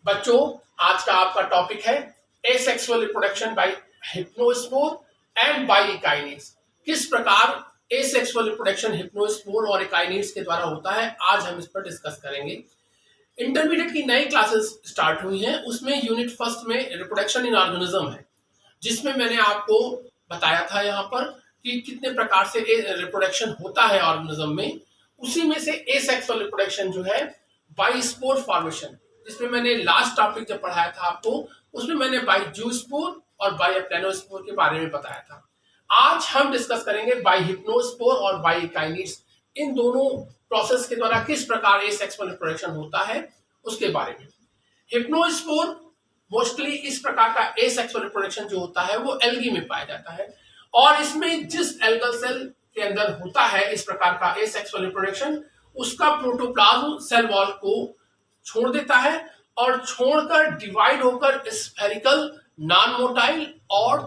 बच्चों, आज का आपका टॉपिक है asexual reproduction by hypnospore and by akinetes. किस प्रकार एसेक्सुअल रिप्रोडक्शन हिप्नोस्पोर और इकाइनेस के द्वारा होता है, आज हम इस पर डिस्कस करेंगे। इंटरमीडिएट की नई क्लासेस स्टार्ट हुई हैं, उसमें यूनिट फर्स्ट में रिप्रोडक्शन इन ऑर्गेनिज्म है, जिसमें मैंने आपको बताया था यहाँ पर कि कितने प्रकार से रिप्रोडक्शन होता है ऑर्गेनिज्म में। उसी में से एसेक्सुअल रिप्रोडक्शन जो है बाय स्पोर फॉर्मेशन, जिसमें मैंने लास्ट टॉपिक जब पढ़ाया था आपको, उसमें मैंने बाय जूस्पोर और बाय प्लेनोस्पोर के बारे में बताया था। आज हम डिस्कस करेंगे बाय हिप्नोस्पोर और बाय इकाइनेस, इन दोनों प्रोसेस के द्वारा किस प्रकार एसेक्सुअल रिप्रोडक्शन होता है उसके बारे में। हिप्नोस्पोर मोस्टली इस प्रकार का एसेक्सुअल रिप्रोडक्शन जो होता है वो एल्गी में पाया जाता है, और इसमें जिस एल्गल सेल के अंदर होता है इस प्रकार का एसेक्सुअल रिप्रोडक्शन, उसका प्रोटोप्लाज्म सेल वॉल को छोड़ देता है और छोड़कर डिवाइड होकर स्फेरिकल, नॉन मोटाइल और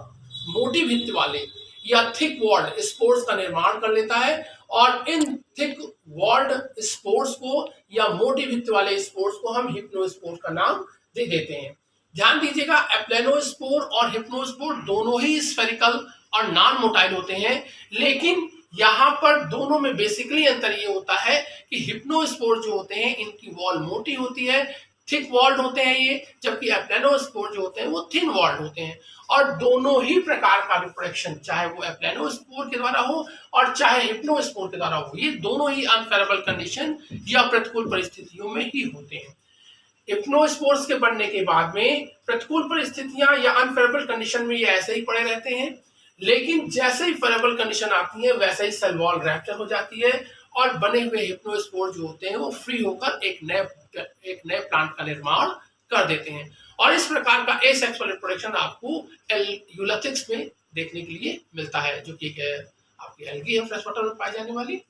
मोटी भित्ति वाले या थिक वॉल्ड स्पोर्स का निर्माण कर लेता है। और इन थिक वॉल्ड स्पोर्स को या मोटी भित्ति वाले स्पोर्स को हम हिप्नोस्पोर का नाम दे देते हैं। ध्यान दीजिएगा, एप्लेनोस्पोर और हिप्नोस्पोर दोनों ही स्फेरिकल और नॉन मोटाइल होते हैं, लेकिन यहाँ पर दोनों में बेसिकली अंतर ये होता है कि हिप्नोस्पोर जो होते हैं इनकी वॉल मोटी होती है, थिक वॉल्ड होते हैं ये, जबकि एप्लेनोस्पोर जो होते हैं वो थिन वॉल्ड होते हैं। और दोनों ही प्रकार का रिप्रोडक्शन, चाहे वो एप्लेनोस्पोर के द्वारा हो और चाहे हिप्नोस्पोर के द्वारा हो, ये दोनों ही अनफेवरेबल कंडीशन या प्रतिकूल परिस्थितियों में ही होते हैं। हिप्नोस्पोर्स के बनने के बाद में प्रतिकूल परिस्थितियां या अनफेवरेबल कंडीशन में ये ऐसे ही पड़े रहते हैं, लेकिन जैसे ही फेवरेबल कंडीशन आती है वैसे ही सेल वॉल रैप्चर हो जाती है और बने हुए हिप्नोस्पोर जो होते हैं वो फ्री होकर एक नए प्लांट का निर्माण कर देते हैं। और इस प्रकार का एसेक्सुअल रिप्रोडक्शन आपको यूलेथिक्स में देखने के लिए मिलता है, जो कि आपकी एल्गी है फ्रेश वाटर में पाई जाने वाली।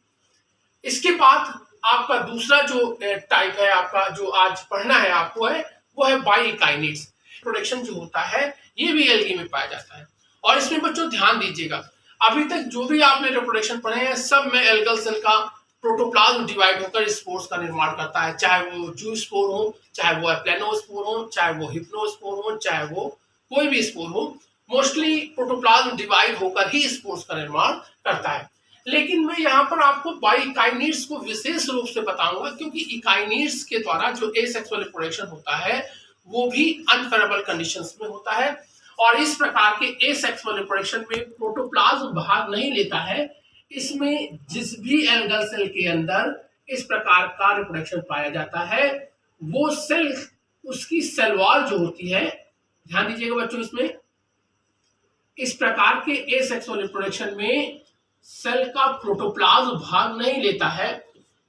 इसके बाद आपका दूसरा जो टाइप है आपका जो आज पढ़ना है आपको है वो है बाय इकाइनेस। प्रोडक्शन जो होता है ये भी एल्गी में पाया जाता है। और इसमें बच्चों ध्यान दीजिएगा, अभी तक जो भी आपने रिप्रोडक्शन पढ़े हैं सब में एल्गल सेल का प्रोटोप्लाज्म डिवाइड होकर स्पोर्स का निर्माण करता है, चाहे वो जूस्पोर हो, चाहे वो प्लेनोस्पोर हो, चाहे वो हिप्नोस्पोर हो, चाहे वो कोई भी स्पोर हो, मोस्टली प्रोटोप्लाज्म डिवाइड होकर ही स्पोर्स का निर्माण करता है। लेकिन मैं यहाँ पर आपको बाय इकाइनेस को विशेष रूप से बताऊंगा, क्योंकि इकाइनेस के द्वारा जो एसेक्सुअल रिप्रोडक्शन होता है वो भी अनफेवरेबल कंडीशंस में होता है। और इस प्रकार के एसेक्सुअल रिप्रोडक्शन में प्रोटोप्लाज्म भाग नहीं लेता है, इसमें जिस भी एल्गल सेल के अंदर इस प्रकार का रिप्रोडक्शन पाया जाता है वो सेल, उसकी सेल वॉल जो होती है, ध्यान दीजिएगा बच्चों, इसमें इस प्रकार के एसेक्सुअल रिप्रोडक्शन में सेल का प्रोटोप्लाज्म भाग नहीं लेता है,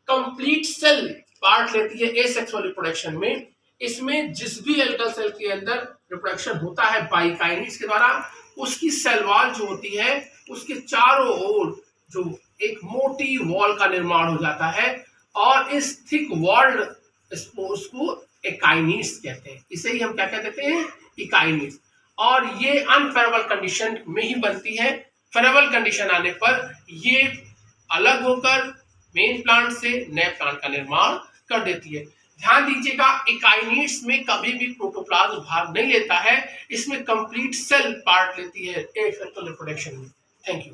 कंप्लीट सेल पार्ट लेती है एसेक्सुअल रिप्रोडक्शन में। इसमें जिस भी एल्गल सेल के अंदर रिप्रोडक्शन होता है बाय इकाइनेस के द्वारा, उसकी सेल वॉल जो होती है उसके चारों ओर जो एक मोटी वॉल का निर्माण हो जाता है, और इस थिक वॉल्ड स्पोर्स को इकाइनेस कहते हैं। इसे ही हम क्या कह देते हैं, इकाइनेस। और ये अनफेवरेबल कंडीशन में ही बनती है, फेवरेबल कंडीशन आने पर ये अलग होकर मेन प्लांट से नए प्लांट का निर्माण कर देती है। ध्यान दीजिएगा, इकाइनेस में कभी भी प्रोटोप्लाज्म भाग नहीं लेता है, इसमें कंप्लीट सेल पार्ट लेती है एसेक्सुअल रिप्रोडक्शन में। Thank you.